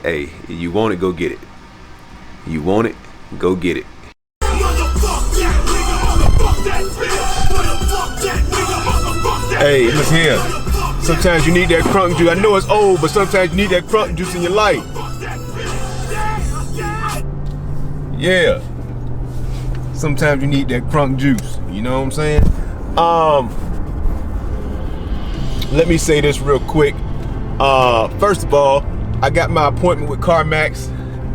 hey, you want it, go get it. You want it, go get it. Hey, listen here. Sometimes you need that crunk juice. I know it's old, but sometimes you need that crunk juice in your life. Yeah. Sometimes you need that crunk juice. You know what I'm saying? Let me say this real quick. First of all, I got my appointment with CarMax.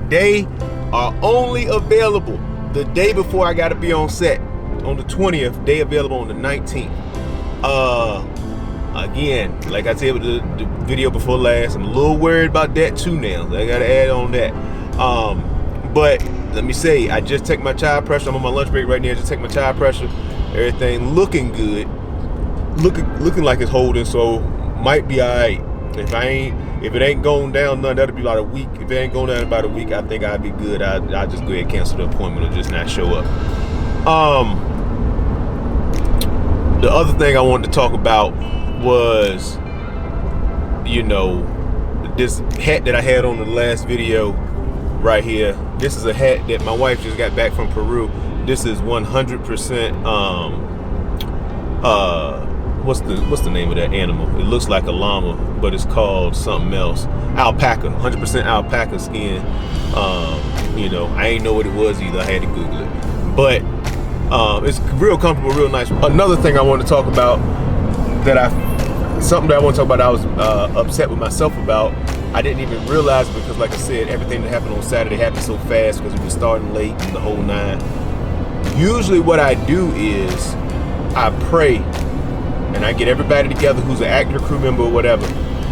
They are only available the day before I gotta be on set. On the 20th, they available on the 19th. Again, like I said with the video before last, I'm a little worried about that too now. I gotta add on that. But let me say, I just take my tire pressure. I'm on my lunch break right now. I just take my tire pressure. Everything looking good. Looking like it's holding, so might be alright. If it ain't going down none, that'll be about a week. If it ain't going down about a week, I think I'd be good. I'll just go ahead and cancel the appointment or just not show up. The other thing I wanted to talk about was, you know, this hat that I had on the last video right here. This is a hat that my wife just got back from Peru. This is 100% what's the name of that animal? It looks like a llama, but it's called something else. Alpaca, 100% alpaca skin. You know, I ain't know what it was either. I had to Google it. But it's real comfortable, real nice. Another thing I want to talk about something that I want to talk about I was upset with myself about. I didn't even realize it because, like I said, everything that happened on Saturday happened so fast because we were starting late and the whole nine. Usually what I do is I pray and I get everybody together who's an actor, crew member, or whatever.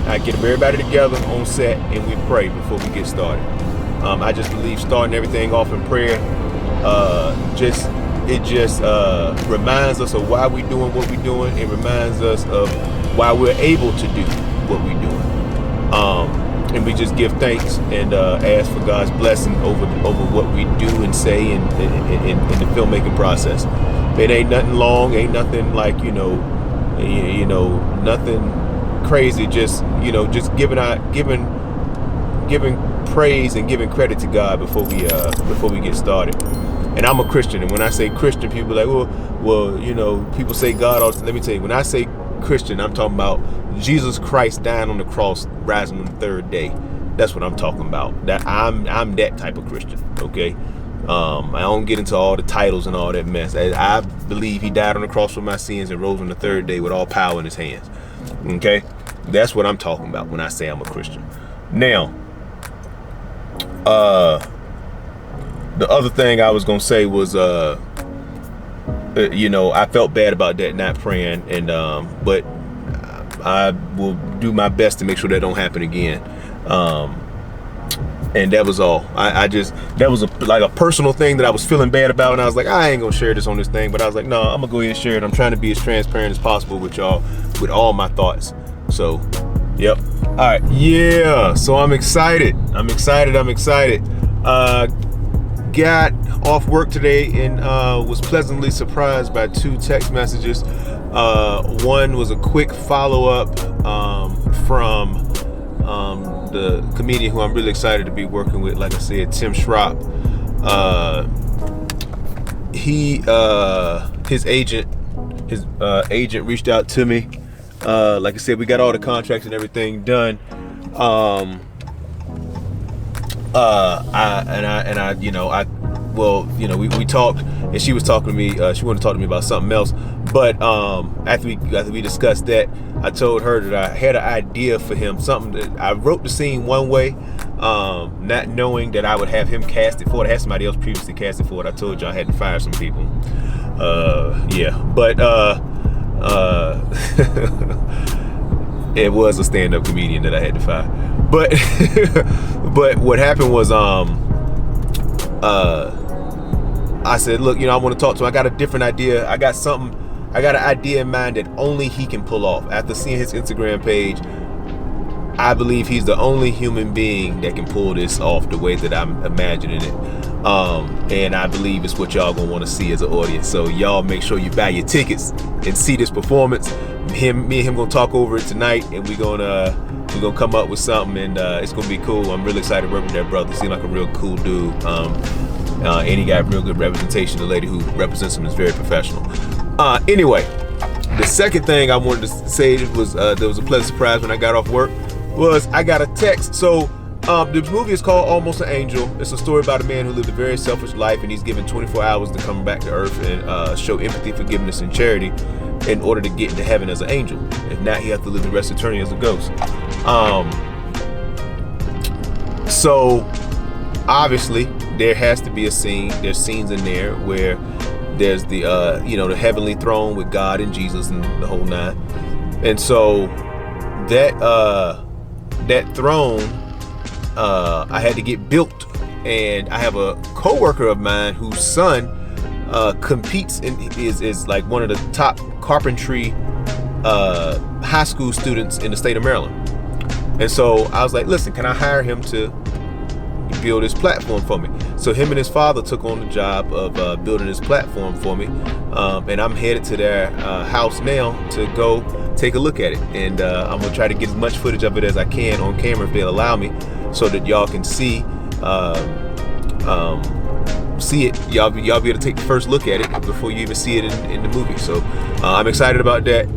I get everybody together on set and we pray before we get started. I just believe starting everything off in prayer it just reminds us of why we're doing what we're doing. It reminds us of why we're able to do what we're doing. And we just give thanks and ask for God's blessing over what we do and say in the filmmaking process. It ain't nothing long, ain't nothing like, nothing crazy. Just giving praise and giving credit to God before we get started. And I'm a Christian, and when I say Christian, people are like, well, people say God. Let me tell you, when I say Christian, I'm talking about Jesus Christ dying on the cross, rising on the third day. That's what I'm talking about. That I'm that type of Christian. Okay, I don't get into all the titles and all that mess. I believe He died on the cross for my sins and rose on the third day with all power in His hands. Okay, that's what I'm talking about when I say I'm a Christian. Now, the other thing I was gonna say was, I felt bad about that, not praying, and but I will do my best to make sure that don't happen again. And that was all. That was like a personal thing that I was feeling bad about, and I was like, I ain't gonna share this on this thing, but I was like, no, I'm gonna go ahead and share it. I'm trying to be as transparent as possible with y'all, with all my thoughts. So, yep. All right, yeah. So I'm excited. Got off work today and was pleasantly surprised by 2 text messages. One was a quick follow-up from the comedian who I'm really excited to be working with, like I said, Tim Schropp. His agent reached out to me. Like I said, we got all the contracts and everything done. We talked, and she was talking to me. She wanted to talk to me about something else. But after we discussed that, I told her that I had an idea for him. Something that I wrote the scene one way, not knowing that I would have him cast it for it. I had somebody else previously cast it for it. I told you I had to fire some people. But it was a stand-up comedian that I had to fire. But but what happened was I said, look, I want to talk to him. I got a different idea. I got an idea in mind that only he can pull off. After seeing his Instagram page, I believe he's the only human being that can pull this off the way that I'm imagining it. And I believe it's what y'all gonna want to see as an audience. So y'all make sure you buy your tickets and see this performance. Me and him gonna talk over it tonight, and we're gonna We're gonna come up with something, and it's gonna be cool. I'm really excited to work with that brother. Seems like a real cool dude, and he got real good representation. The lady who represents him is very professional. Anyway, the second thing I wanted to say was there was a pleasant surprise when I got off work. Was I got a text. So the movie is called Almost an Angel. It's a story about a man who lived a very selfish life, and he's given 24 hours to come back to earth and show empathy, forgiveness, and charity in order to get into heaven as an angel. If not, he has to live the rest of eternity as a ghost. So obviously there has to be a scene. There's scenes in there where there's the the heavenly throne with God and Jesus and the whole nine. And so that throne I had to get built, and I have a co-worker of mine whose son competes and is like one of the top carpentry high school students in the state of Maryland. And so I was like, listen, can I hire him to build this platform for me? So him and his father took on the job of building this platform for me, and I'm headed to their house now to go take a look at it, and I'm gonna try to get as much footage of it as I can on camera if they'll allow me, so that y'all can see it. Y'all be able to take the first look at it before you even see it in the movie. So I'm excited about that.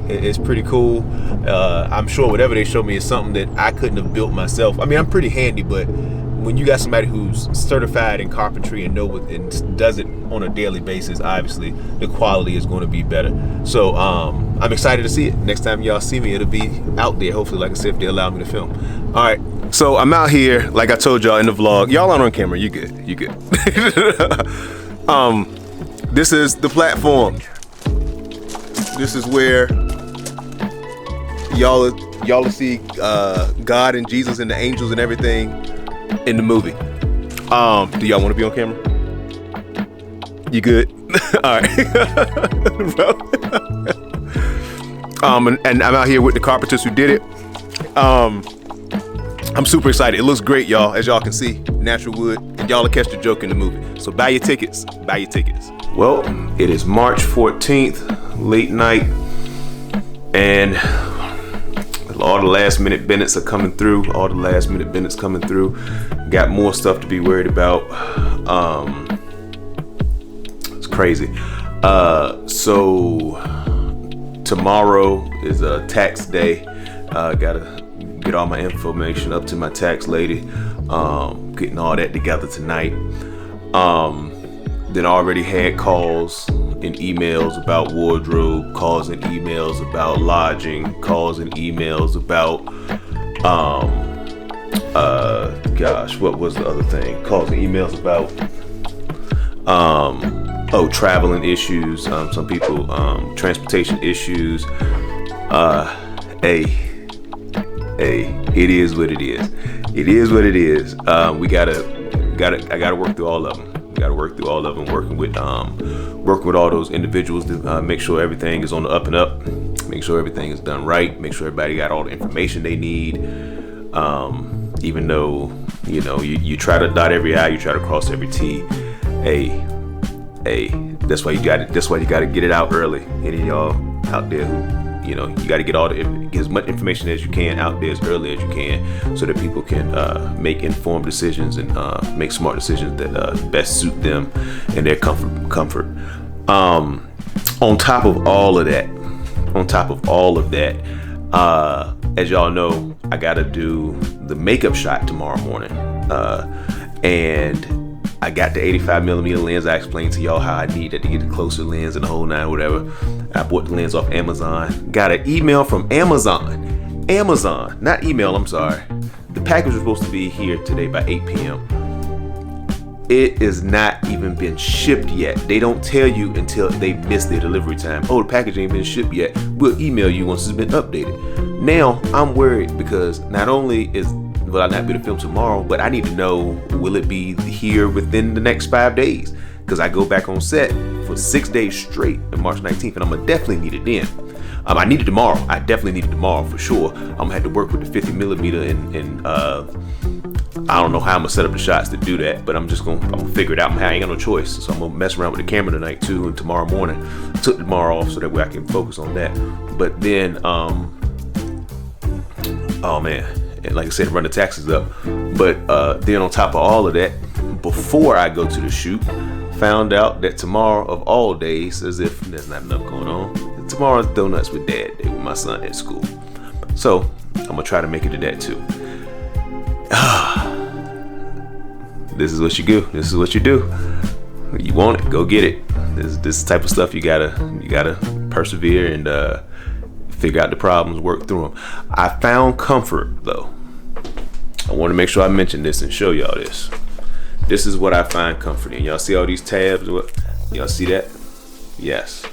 It's pretty cool. I'm sure whatever they show me is something that I couldn't have built myself. I mean, I'm pretty handy, but when you got somebody who's certified in carpentry and and does it on a daily basis, obviously the quality is going to be better. So I'm excited to see it. Next time y'all see me, it'll be out there. Hopefully, like I said, if they allow me to film. All right. So I'm out here, like I told y'all in the vlog. Y'all aren't on camera. You good. You good. This is the platform. This is where y'all will see God and Jesus and the angels and everything in the movie. Do y'all want to be on camera? You good? All right. And I'm out here with the carpenters who did it. I'm super excited. It looks great, y'all. As y'all can see, natural wood, and y'all will catch the joke in the movie. So buy your tickets. Buy your tickets. Well, it is March 14th, late night, and all the last minute Bennett's are coming through. Got more stuff to be worried about. It's crazy. So tomorrow is a tax day. Gotta get all my information up to my tax lady. Getting all that together tonight. Then already had calls and emails about wardrobe, calls and emails about lodging, calls and emails about what was the other thing? Calls and emails about traveling issues, some people transportation issues. It is what it is. It is what it is. I gotta work through all of them. Working with all those individuals to make sure everything is on the up and up. Make sure everything is done right. Make sure everybody got all the information they need. Even though you try to dot every I, you try to cross every T. That's why you got it. That's why you got to get it out early. Any of y'all out there who you got to get as much information as you can out there as early as you can, so that people can make informed decisions and make smart decisions that best suit them and their comfort. On top of all of that, as y'all know, I got to do the makeup shot tomorrow morning, and I got the 85mm lens. I explained to y'all how I needed to get a closer lens and the whole nine, whatever. I bought the lens off Amazon. Got an email from Amazon, not email, I'm sorry. The package was supposed to be here today by 8 p.m. It has not even been shipped yet. They don't tell you until they miss their delivery time. Oh, the package ain't been shipped yet. We'll email you once it's been updated. Now, I'm worried because not only will I not be able to film tomorrow, but I need to know, will it be here within the next 5 days? Because I go back on set for 6 days straight on March 19th, and I'm gonna definitely need it then. I need it tomorrow. I definitely need it tomorrow for sure. I'm gonna have to work with the 50mm and I don't know how I'm gonna set up the shots to do that, but I'm gonna figure it out. I ain't got no choice. So I'm gonna mess around with the camera tonight too, and tomorrow morning. Took tomorrow off so that way I can focus on that. But then Oh man, and like I said, run the taxes up. But then on top of all of that, before I go to the shoot, found out that tomorrow of all days, as if there's not enough going on, tomorrow's Donuts with Dad Day with my son at school. So I'm gonna try to make it to that too. This is what you do. This is what you do. You want it, go get it. This type of stuff you gotta persevere and figure out the problems, work through them. I found comfort though. I want to make sure I mention this and show y'all this. This is what I find comfort in. Y'all see all these tabs? Y'all see that? Yes.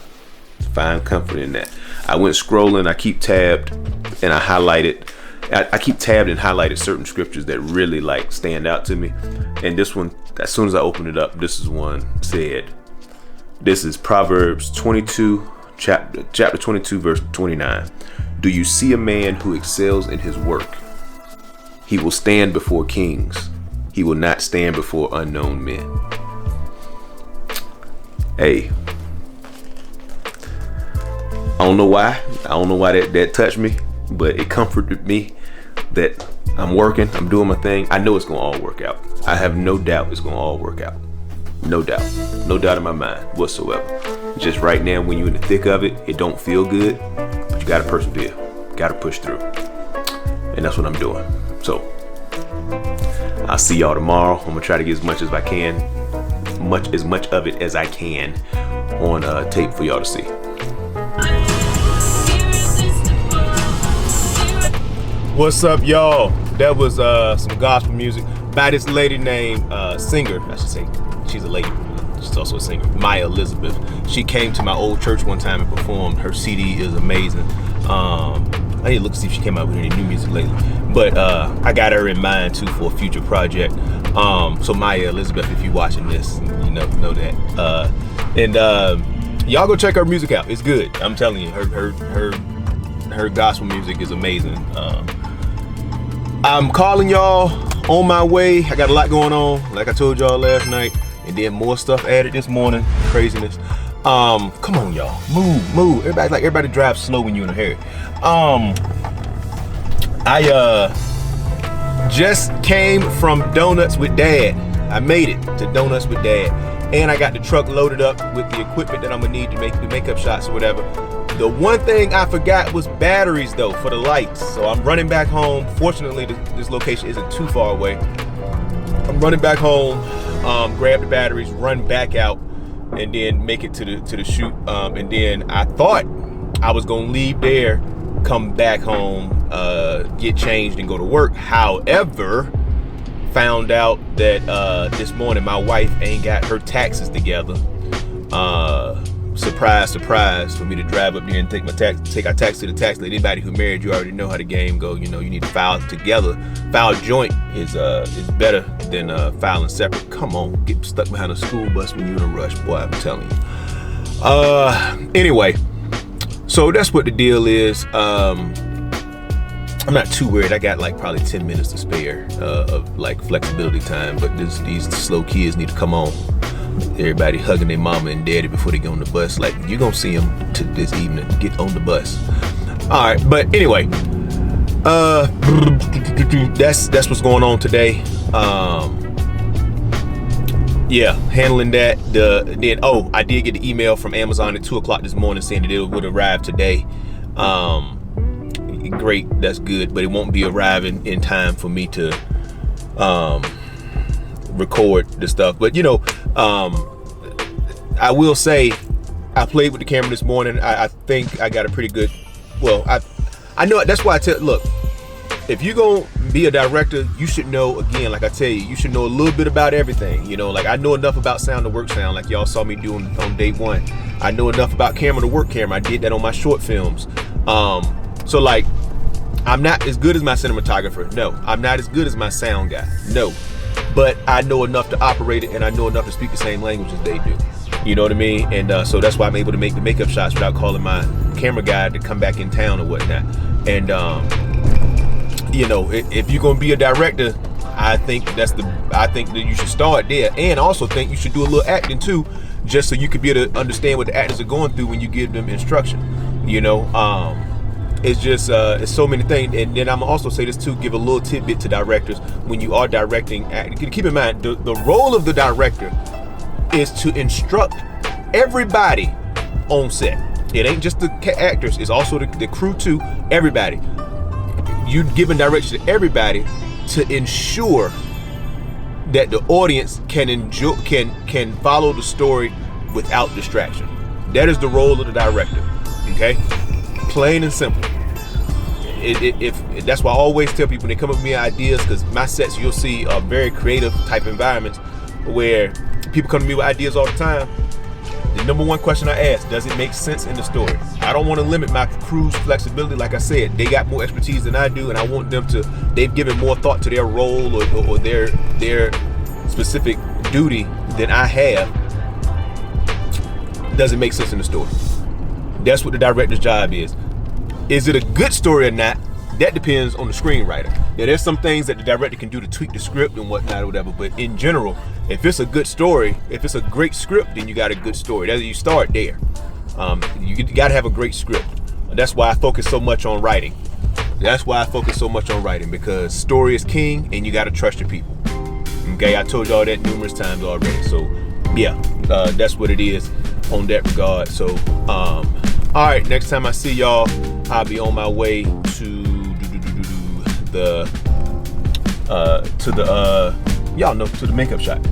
Find comfort in that. I went scrolling. I keep tabbed and I highlighted. I keep tabbed and highlighted certain scriptures that really like stand out to me. And this one, as soon as I opened it up, this is one said. This is Proverbs 22, chapter 22, verse 29. Do you see a man who excels in his work? He will stand before kings. He will not stand before unknown men. Hey, I don't know why. I don't know why that touched me, but it comforted me that I'm working, I'm doing my thing. I know it's gonna all work out. I have no doubt it's gonna all work out. No doubt. No doubt in my mind whatsoever. Just right now, when you're in the thick of it, it don't feel good, but you gotta persevere. Gotta push through. And that's what I'm doing. So I'll see y'all tomorrow. I'm gonna try to get as much as I can, as much of it as I can on tape for y'all to see. What's up, y'all? That was some gospel music by this lady named singer. I should say she's a lady. She's also a singer, Maya Elizabeth. She came to my old church one time and performed. Her CD is amazing. I need to look to see if she came out with any new music lately. But I got her in mind too for a future project. So Maya Elizabeth, if you're watching this, you know that. Y'all go check her music out. It's good. I'm telling you, her gospel music is amazing. I'm calling y'all on my way. I got a lot going on, like I told y'all last night, and then more stuff added this morning. Craziness. Come on, y'all. Move. Everybody drives slow when you're in a hurry. I just came from Donuts with Dad. I made it to Donuts with Dad, and I got the truck loaded up with the equipment that I'm gonna need to make the makeup shots or whatever. The one thing I forgot was batteries though for the lights. So I'm running back home. Fortunately, this location isn't too far away. I'm running back home, grab the batteries, run back out, and then make it to the shoot. And then I thought I was gonna leave there, come back home, get changed and go to work. However, found out that this morning my wife ain't got her taxes together. Surprise for me to drive up there and take our tax to the tax lady. Anybody who married, you already know how the game go. You know, you need to file together. File joint is better than filing separate. Come on, get stuck behind a school bus when you're in a rush, boy, I'm telling you. Anyway, so that's what the deal is. I'm not too worried. I got like probably 10 minutes to spare of like flexibility time, but these slow kids need to come on. Everybody hugging their mama and daddy before they get on the bus. Like, you're gonna see them to this evening. Get on the bus. All right, but anyway, that's what's going on today. Yeah, handling that. I did get the email from Amazon at 2:00 this morning saying that it would arrive today. Great, that's good, but it won't be arriving in time for me to record the stuff. But you know, I will say I played with the camera this morning. I think I got a pretty good, I know, that's why I tell, look, if you're gonna be a director, you should know, again, like I tell you should know a little bit about everything. You know, like I know enough about sound to work sound, like y'all saw me doing on day one. I know enough about camera to work camera. I did that on my short films. So like, I'm not as good as my cinematographer. No, I'm not as good as my sound guy. No, but I know enough to operate it, and I know enough to speak the same language as they do. You know what I mean? And so that's why I'm able to make the makeup shots without calling my camera guy to come back in town or whatnot. And you know, if you're gonna be a director, I think that you should start there, and also think you should do a little acting too, just so you could be able to understand what the actors are going through when you give them instruction. You know, It's just it's so many things. And then I'm also say this too, give a little tidbit to directors when you are directing. Keep in mind the role of the director is to instruct everybody on set. It ain't just the actors, it's also the crew too. Everybody, you giving direction to everybody to ensure that the audience can enjoy, can follow the story without distraction. That is the role of the director. Okay, plain and simple. If that's why I always tell people when they come up with me ideas, because my sets you'll see are very creative type environments where people come to me with ideas all the time. The number one question I ask, does it make sense in the story? I don't want to limit my crew's flexibility. Like I said, they got more expertise than I do, and I want them to, they've given more thought to their role or their specific duty than I have. Does it make sense in the story? That's what the director's job is. Is it a good story or not? That depends on the screenwriter. Now, there's some things that the director can do to tweak the script and whatnot or whatever, but in general, if it's a good story, if it's a great script, then you got a good story. You start there. You got to have a great script. That's why I focus so much on writing. Because story is king and you got to trust your people. Okay, I told y'all that numerous times already. So, yeah, that's what it is on that regard. So, all right, next time I see y'all, I'll be on my way to the y'all know, to the makeup shop.